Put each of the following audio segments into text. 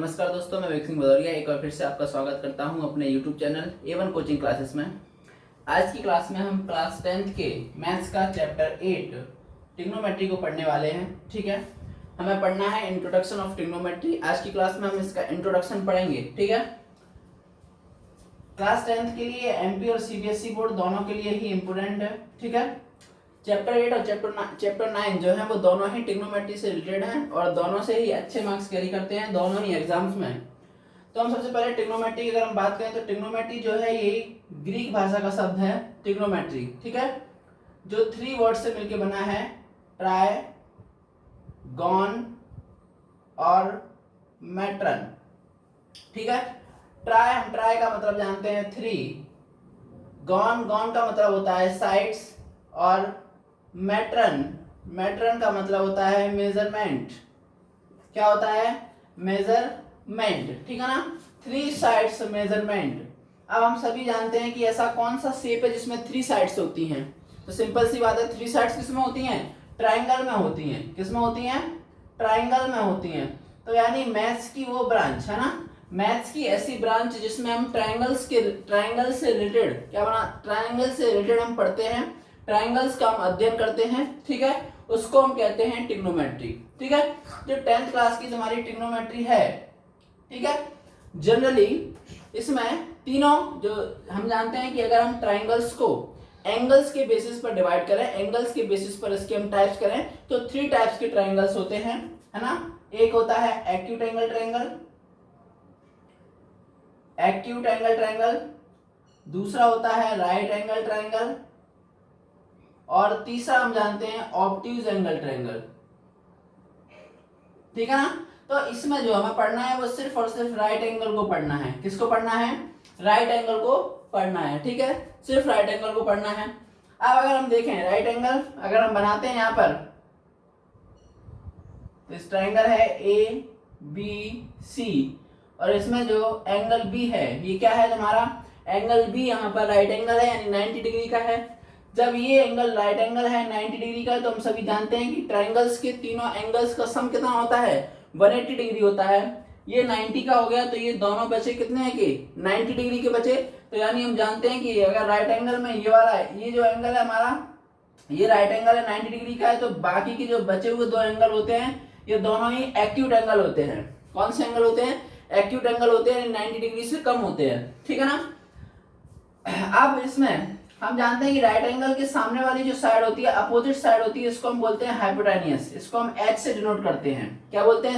नमस्कार दोस्तों, मैं विवेक सिंह भदौरिया एक बार फिर से आपका स्वागत करता हूं अपने YouTube channel A1 coaching classes में। आज की क्लास में हम क्लास 10th के मैथ्स का चैप्टर 8 ट्रिग्नोमेट्री को पढ़ने वाले हैं। ठीक है, हमें पढ़ना है इंट्रोडक्शन ऑफ ट्रिग्नोमेट्री। आज की क्लास में हम इसका इंट्रोडक्शन पढ़ेंगे। ठीक है, क्लास 10th के लिए MP और CBSE बोर्ड दोनों के लिए ही इम्पोर्टेंट है। ठीक है, चैप्टर 8 और चैप्टर 9 जो है वो दोनों ही ट्रिग्नोमेट्री से रिलेटेड हैं और दोनों से ही अच्छे मार्क्स कैरी करते हैं दोनों ही एग्जाम्स में। तो हम सबसे पहले ट्रिग्नोमेट्री की अगर हम बात करें तो ट्रिग्नोमेट्री जो है ये ग्रीक भाषा का शब्द है ट्रिग्नोमेट्री। ठीक है, जो 3 वर्ड से मिलकर बना है, ट्राई, गॉन और मैट्रन। ठीक है, हम ट्राई का मतलब जानते हैं 3, गॉन का मतलब होता है साइड्स और मैट्रन का मतलब होता है मेजरमेंट। क्या होता है? मेजरमेंट। ठीक है ना, 3 साइड्स मेजरमेंट। अब हम सभी जानते हैं कि ऐसा कौन सा शेप है जिसमें 3 साइड्स होती हैं। तो सिंपल सी बात है, 3 साइड्स किसमें होती हैं? ट्राइंगल में होती हैं। किसमें होती हैं? ट्राइंगल में होती हैं। तो यानी मैथ्स की वो ब्रांच है ना, मैथ्स की ऐसी ब्रांच जिसमें हम ट्राइंगल से रिलेटेड ट्राइंगल से रिलेटेड हम पढ़ते हैं, ट्राइंगल्स का हम अध्ययन करते हैं। ठीक है, उसको हम कहते हैं ट्रिग्नोमेट्री। ठीक है, जो 10th क्लास की हमारी ट्रिग्नोमेट्री है, ठीक है, जनरली इसमें तीनों जो हम जानते हैं कि अगर हम ट्राइंगल्स को एंगल्स के बेसिस पर डिवाइड करें, एंगल्स के बेसिस पर इसके हम टाइप्स करें तो 3 टाइप्स के ट्राइंगल्स होते हैं, है ना। एक होता है एक्यूट एंगल ट्राइंगल, दूसरा होता है राइट एंगल ट्राइंगल और तीसरा हम जानते हैं ऑब्ट्यूज एंगल ट्रायंगल। ठीक है ना, तो इसमें जो हमें पढ़ना है वो सिर्फ और सिर्फ राइट एंगल को पढ़ना है। किसको पढ़ना है? राइट एंगल को पढ़ना है। ठीक है, सिर्फ राइट एंगल को पढ़ना है। अब अगर हम देखें राइट एंगल अगर हम बनाते हैं यहाँ पर, तो इस ट्रायंगल है ABC और इसमें जो एंगल B है ये क्या है हमारा? एंगल B यहाँ पर राइट एंगल है यानी 90 डिग्री का है। जब ये एंगल राइट एंगल है 90 डिग्री का, तो हम सभी जानते हैं कि ट्रायंगल्स के तीनों एंगल्स का सम कितना होता है? 180 डिग्री होता है। ये 90 का हो गया तो ये दोनों बचे कितने हैं कि 90 डिग्री के बचे। तो यानी हम जानते हैं कि अगर राइट एंगल में ये वाला है, ये जो एंगल है हमारा, ये राइट एंगल है 90 डिग्री का है, तो बाकी के जो बचे हुए 2 एंगल होते हैं ये दोनों ही एक्यूट एंगल होते हैं। कौन से एंगल होते हैं? एक्यूट एंगल होते हैं, 90 डिग्री से कम होते हैं। ठीक है ना। अब इसमें हम जानते हैं कि राइट एंगल के सामने वाली जो साइड होती है, अपोजिट साइड होती है, इसको हम बोलते हैं हाइपोटेन्यूस। इसको हम H से डिनोट करते हैं। क्या बोलते हैं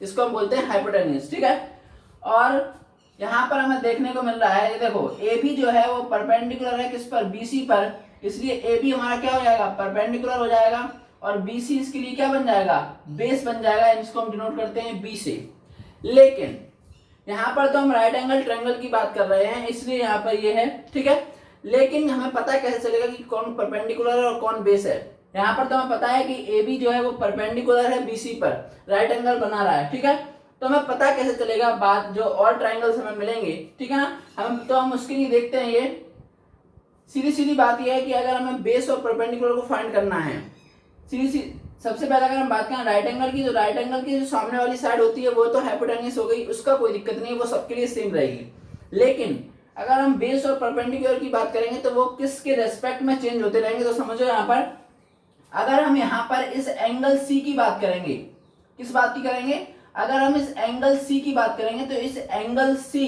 इसको हम बोलते हैं हाइपोटेन्यूस। ठीक है, और यहाँ पर हमें देखने को मिल रहा है, ये देखो AB जो है वो परपेंडिकुलर है किस पर? BC पर, इसलिए AB हमारा क्या हो जाएगा? परपेंडिकुलर हो जाएगा और BC इसके लिए क्या बन जाएगा? बेस बन जाएगा। इसको हम डिनोट करते हैं B से। लेकिन यहाँ पर तो हम राइट एंगल ट्रायंगल की बात कर रहे हैं, इसलिए यहाँ पर ये है। ठीक है, लेकिन हमें पता कैसे चलेगा कि कौन परपेंडिकुलर है और कौन बेस है? यहाँ पर तो हमें पता है कि AB जो है वो परपेंडिकुलर है BC पर, राइट एंगल बना रहा है। ठीक है, तो हमें पता कैसे चलेगा? बात जो और ट्रायंगल्स हमें मिलेंगे, ठीक है ना, हम उसके लिए देखते हैं। ये सीधी बात यह है कि अगर हमें बेस और परपेंडिकुलर को फाइंड करना है, सबसे पहले अगर हम बात करें राइट एंगल की, तो राइट एंगल की जो सामने वाली साइड होती है वो तो हाइपोटेन्यूस हो गई, उसका कोई दिक्कत नहीं है, वो सबके लिए सेम रहेगी। लेकिन अगर हम बेस और परपेंडिकुलर की बात करेंगे तो वो किसके रेस्पेक्ट में चेंज होते रहेंगे। तो समझो यहाँ पर अगर हम यहाँ पर इस एंगल C की बात करेंगे, किस बात की करेंगे? अगर हम इस एंगल C की बात करेंगे तो इस एंगल C,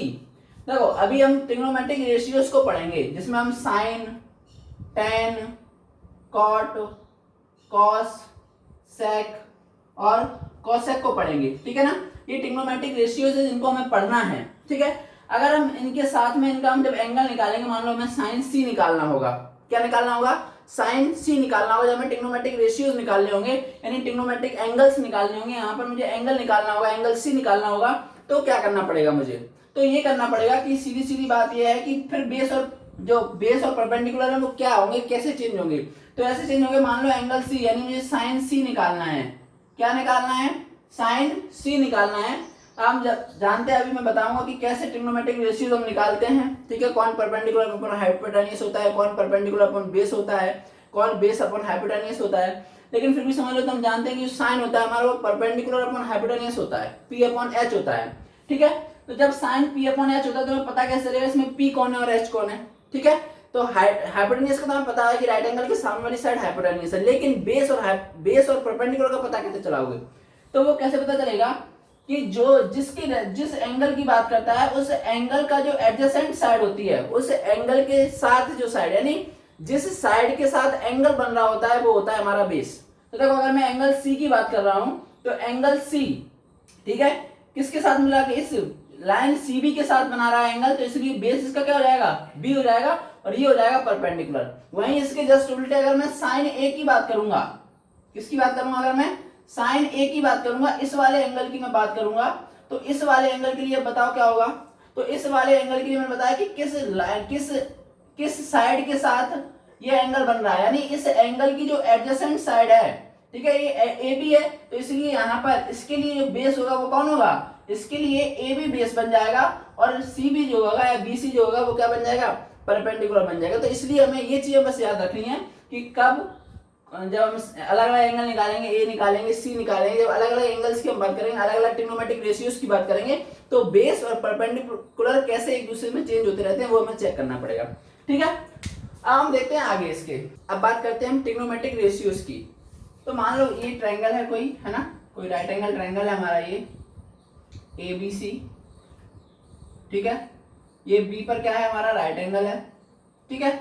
देखो अभी हम ट्रिग्नोमेट्रिक रेशियोज को पढ़ेंगे जिसमें हम साइन, टेन, कॉट, कॉस, सेक और कोसेक को पढ़ेंगे। ठीक है ना, ये ट्रिग्नोमेट्रिक रेशियोज है जिनको हमें पढ़ना है। ठीक है, अगर हम इनके साथ में इनका हम जब एंगल निकालेंगे, मान लो हमें साइन C निकालना होगा। क्या निकालना होगा? साइन C निकालना होगा। जब हमें ट्रिग्नोमेट्रिक रेशियोज निकालने होंगे यानी ट्रिग्नोमेट्रिक एंगल्स निकालने होंगे, यहाँ पर मुझे एंगल निकालना होगा, एंगल C निकालना होगा। तो क्या करना पड़ेगा मुझे? तो ये करना पड़ेगा कि सीधी बात यह है कि फिर बेस और परपेंडिकुलर है वो क्या होंगे, कैसे चेंज होंगे? तो ऐसे चेंज होंगे, मान लो एंगल C यानी मुझे साइन C निकालना है। क्या निकालना है? साइन C निकालना है। हम जानते हैं, अभी मैं बताऊंगा कि कैसे ट्रिग्नोमेट्रिक रेशियोज हम निकालते हैं। ठीक है, कौन परपेंडिकुलर अपॉन हाइपोटेन्यूस होता है, कौन परपेंडिकुलर अपॉन बेस होता है, कौन बेस अपॉन हाइपोटेन्यूस होता है। लेकिन फिर भी समझ लो तो हम जानते हैं कि साइन होता है हमारा वो परपेंडिकुलर अपॉन हाइपोटेन्यूस होता है, P अपॉन H होता है। ठीक है। तो जब साइन पी अपॉन एच होता है तो हमें पता कैसे रहेगा इसमें पी कौन है और एच कौन है, ठीक है। तो हाइपोटेन्यूज का तो हमें पता है कि राइट एंगल के सामने वाली साइड हाइपोटेन्यूज है, लेकिन बेस और परपेंडिकुलर का पता कैसे चलाओगे, तो वो कैसे पता चलेगा कि जिस एंगल की बात करता है उस एंगल का जो एडजेसेंट साइड होती है, उस एंगल के साथ जो साइड, यानी जिस साइड के साथ एंगल बन रहा होता है वो होता है हमारा बेस। तो देखो अगर मैं एंगल सी की बात कर रहा हूं तो एंगल सी, ठीक है, किसके साथ मिला के इस लाइन सीबी के साथ बना रहा है एंगल, तो इसलिए बेस इसका क्या हो जाएगा, बी हो जाएगा, और ये हो जाएगा परपेंडिकुलर। वहीं इसके जस्ट उल्टे अगर मैं साइन ए की बात करूंगा, किसकी बात करूंगा, अगर मैं साइन ए की बात करूंगा, इस वाले एंगल की मैं बात करूंगा, तो इस वाले एंगल के लिए बताओ क्या होगा। तो इस वाले एंगल के लिए मैंने बताया कि किस साइड के साथ ये एंगल बन रहा है, यानी इस एंगल की जो एडजेसेंट साइड है, ठीक है, ये ए बी है, तो इसलिए यहाँ पर इसके लिए जो बेस होगा वो कौन होगा, इसके लिए ए बी बेस बन जाएगा, और सी बी जो होगा या बी सी जो होगा वो क्या बन जाएगा, परपेंडिकुलर बन जाएगा। तो इसलिए हमें ये चीजें बस याद रखनी है कि कब जब हम अलग अलग एंगल निकालेंगे, ए निकालेंगे, सी निकालेंगे, जब अलग अलग एंगल्स की हम बात करेंगे, अलग अलग ट्रिग्नोमेट्रिक रेशियोज की बात करेंगे, तो बेस और परपेंडिकुलर कैसे एक दूसरे में चेंज होते रहते हैं वो हमें चेक करना पड़ेगा, ठीक है। अब हम देखते हैं आगे इसके, अब बात करते हैं हम ट्रिग्नोमेट्रिक रेशियोज की। तो मान लो ये ट्रायंगल है कोई, है ना, कोई राइट एंगल ट्रायंगल है हमारा ये ए बी सी, ठीक है, ये बी पर क्या है हमारा राइट एंगल है, ठीक है।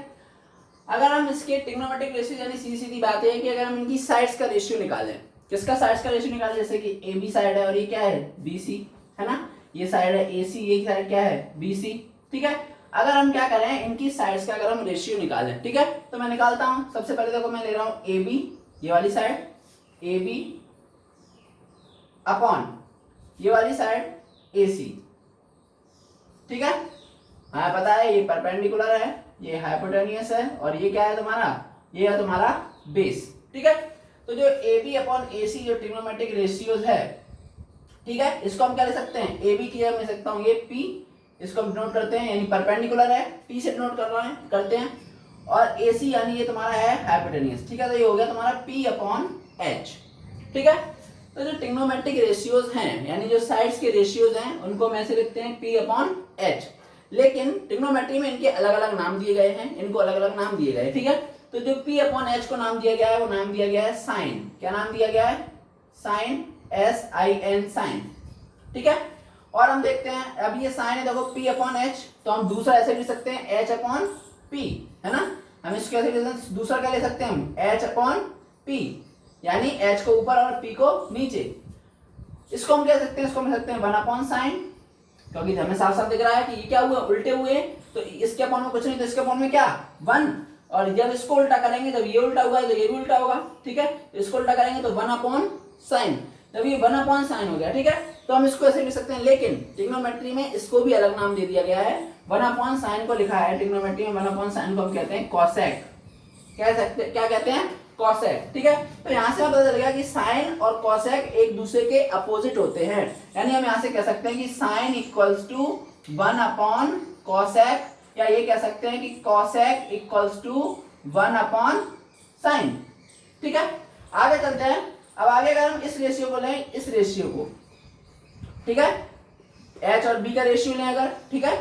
अगर हम इसके ट्रिग्नोमेट्रिक रेशियो यानी सीधी सीधी बात है कि अगर हम इनकी साइड्स का रेशियो निकालें, किसका साइड्स का रेशियो निकालें, जैसे कि ए बी साइड है और ये क्या है बी सी, है ना, ये साइड है ए सी, ये साइड क्या है बी सी, ठीक है। अगर हम क्या करें इनकी साइड्स का अगर हम रेशियो निकालें, ठीक है, तो मैं निकालता हूं। सबसे पहले देखो मैं ले रहा हूं ए बी, ये वाली साइड ए बी अपॉन ये वाली साइड ए सी, ठीक है। हाँ पता है ये परपेंडिकुलर है, ये हाइपोटेन्यूस है, और ये क्या है तुम्हारा, ये है तुम्हारा बेस, ठीक है। तो जो ए बी अपॉन ए सी जो ट्रिग्नोमेट्रिक रेशियोज है, ठीक है, इसको हम क्या ले सकते हैं, ए बी की मैं ले सकता हूँ ये पी, इसको हम नोट करते हैं, यानी परपेंडिकुलर है, पी से नोट कर रहे हैं करते हैं, और ए सी यानी ये तुम्हारा है हाइपोटेन्यूस, ठीक है। तो ये हो गया तुम्हारा पी अपॉन एच, ठीक है। तो जो ट्रिग्नोमेट्रिक रेशियोज हैं यानी जो साइड्स के रेशियोज हैं उनको हम ऐसे लिखते हैं पी अपॉन एच, लेकिन ट्रिग्नोमेट्री में इनके अलग अलग नाम दिए गए हैं, इनको अलग अलग नाम दिए गए, ठीक है। तो जो पी अपॉन एच को नाम दिया गया है वो नाम दिया गया है साइन, क्या नाम दिया गया है, sine, S I N, sine, ठीक है। और हम देखते हैं अब ये साइन है, देखो पी अपॉन एच, तो हम दूसरा ऐसे लिख सकते हैं एच अपॉन पी, है ना, हम इसको ऐसे लिख सकते हैं, दूसरा क्या ले सकते हैं हम एच अपॉन पी, यानी एच को ऊपर और पी को नीचे। इसको हम क्या सकते हैं, इसको हम सकते हैं वन अपॉन साइन, क्योंकि हमें साफ साफ दिख रहा है कि ये क्या हुआ उल्टे हुए, तो इसके अपॉन में कुछ नहीं, तो इसके अपॉन में क्या वन, और जब इसको उल्टा करेंगे जब ये उल्टा हुआ है तो ये भी उल्टा होगा, ठीक है। इसको उल्टा करेंगे तो वन अपॉन साइन, जब ये वन अपॉन साइन हो गया, ठीक है। तो हम इसको ऐसे लिख सकते हैं, लेकिन ट्रिग्नोमेट्री में इसको भी अलग नाम दे दिया गया है, वन अपॉन साइन को लिखा है ट्रिग्नोमेट्री में, वन अपॉन साइन को हम कहते हैं कॉसेक, क्या कहते हैं कॉसेक, ठीक है। तो यहाँ से पता चल गया कि साइन और कॉसेक एक दूसरे के अपोजिट होते हैं, यानी हम यहाँ से कह सकते हैं कि sine equals to one upon cosec, या ये कह सकते हैं कि cosec equals to one upon sine, ठीक है। आगे चलते हैं, अब आगे अगर हम इस रेशियो को लें, इस रेशियो को, ठीक है, एच और बी का रेशियो लें अगर, ठीक है,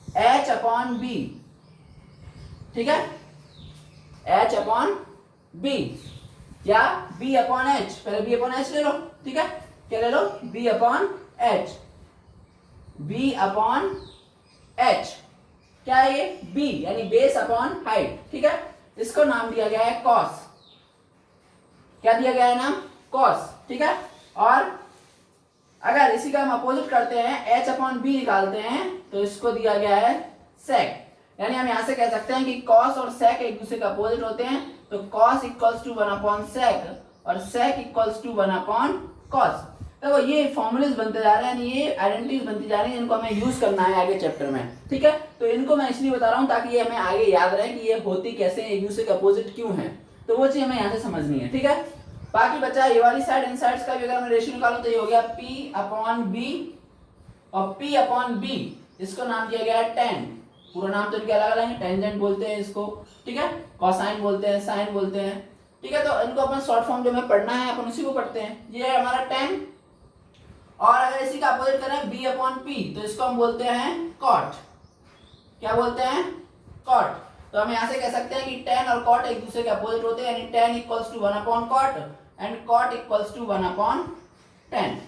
एच अपॉन बी, ठीक है, एच अपॉन बी या बी अपॉन एच, पहले बी अपॉन एच ले लो, ठीक है, क्या ले लो B upon H, B upon H, क्या है ये बी यानी बेस अपॉन हाइट, ठीक है। इसको नाम दिया गया है कॉस, क्या दिया गया है नाम कॉस, ठीक है। और अगर इसी का हम अपोजिट करते हैं एच अपॉन बी निकालते हैं तो इसको दिया गया है सेक, यानी हम यहां से कह सकते हैं कि कॉस और सेक एक दूसरे के अपोजिट होते हैं, तो cos equals to one upon sec और sec equals to one upon cos. तो ये फॉर्मूलेज बनते जा रहे हैं, ये आइडेंटिटीज बनती जा रही हैं, इनको हमें यूज करना है आगे चैप्टर में, ठीक है। तो इनको मैं इसलिए बता रहा हूं ताकि ये हमें आगे याद रहे कि ये होती कैसे एक दूसरे के अपोजिट क्यों है, तो वो चीज हमें यहाँ से समझनी है, ठीक है। बाकी बचा ये वाली साइड इन साइड्स का भी अगर मैं रेशियो निकालूं तो ये हो गया P अपॉन बी, और P अपॉन बी इसको नाम दिया गया है tan, पूरा नाम तो इनके अलग अलग है, टेंजेंट बोलते हैं इसको, ठीक है, कोसाइन बोलते हैं, साइन बोलते हैं, ठीक है। तो इनको अपन शॉर्ट फॉर्म जो हमें पढ़ना है अपन उसी को पढ़ते हैं, ये है हमारा tan, और अगर इसी का अपोजिट करें b अपॉन p तो इसको हम बोलते हैं कॉट। क्या बोलते हैं? कॉट। तो हम यहाँ से कह सकते हैं कि tan और cot एक दूसरे के अपोजिट होते हैं, यानी tan equals to 1 upon cot and cot equals to 1 upon tan।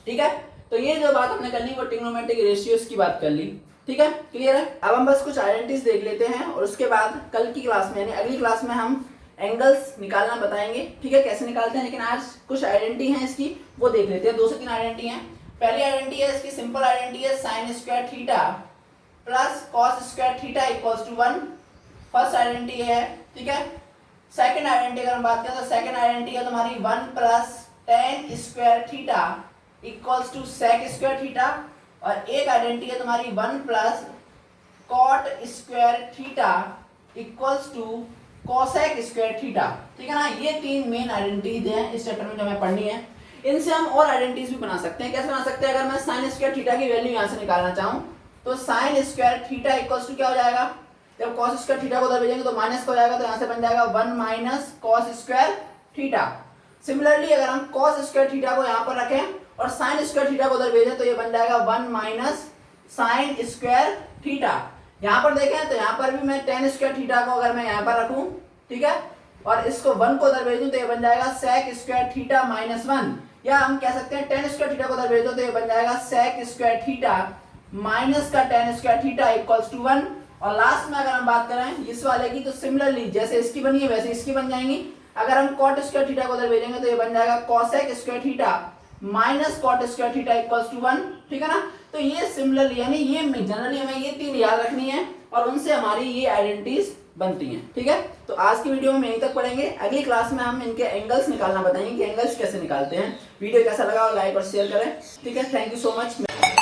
ठीक है, तो ये जो बात हमने कर ली वो ट्रिग्नोमेट्रिक रेशियोज की बात कर ली। ठीक है, क्लियर है। अब हम बस कुछ आइडेंटिटीज देख लेते हैं और उसके बाद कल की क्लास में यानी अगली क्लास में हम एंगल्स निकालना बताएंगे। ठीक है, कैसे निकालते हैं, लेकिन आज कुछ आइडेंटिटी है इसकी वो देख लेते हैं। 2 से 3 आइडेंटिटी है। पहली आइडेंटिटी है इसकी, सिंपल आइडेंटिटी है sine square theta plus cos square theta equals to 1। First identity है। ठीक है, सेकंड आइडेंटिटी अगर हम बात करें तो सेकंड आइडेंटिटी है तुम्हारी 1 plus tan square theta equals to sec square theta, और एक आइडेंटिटी है तुम्हारी 1 plus cot square theta equals to cosec square theta. ठीक है ना, ये 3 मेन आइडेंटिटीज हैं इस चैप्टर में जो हमें पढ़नी है। इनसे हम और आइडेंटिटीज भी बना सकते हैं। कैसे बना सकते हैं? अगर मैं sin स्क्वायर थीटा की वैल्यू यहाँ से निकालना चाहूँ तो sin square theta equals to क्या हो जाएगा, जब cos स्क्वायर थीटा को उधर भेजेंगे तो माइनस का हो जाएगा, तो यहाँ से बन जाएगा 1 minus cos square theta. Similarly अगर हम cos स्क्वायर थीटा को यहाँ पर रखें और sin स्क्वायर थीटा को उधर भेजें तो ये बन जाएगा 1 माइनस sin स्क्वायर थीटा। यहाँ पर देखें तो यहाँ पर भी मैं tan स्क्वायर थीटा को अगर मैं यहाँ पर रखूँ, ठीक है, और इसको 1 को उधर भेज दूँ तो ये बन जाएगा sec स्क्वायर थीटा माइनस 1, या हम कह सकते हैं tan स्क्वायर थीटा को उधर भेज दो तो ये बन जाएगा sec स्क्वायर थीटा माइनस का tan square theta equals to 1। और लास्ट में अगर हम बात करें इस वाले की तो सिमिलरली जैसे इसकी बनी है वैसे इसकी बन जाएंगी। अगर हम cot स्क्वायर थीटा को उधर भेजेंगे तो ये बन जाएगा cosec square theta minus cot square theta equals to 1। ठीक है ना, तो ये सिमिलरली यानी ये जनरली हमें ये 3 याद रखनी है और उनसे हमारी ये आइडेंटिटीज बनती हैं। ठीक है, तो आज की वीडियो में यहीं तक पढ़ेंगे। अगली क्लास में हम इनके एंगल्स निकालना बताएंगे कि एंगल्स कैसे निकालते हैं। वीडियो कैसा लगा और लाइक और शेयर करें। ठीक है, थैंक यू सो मच।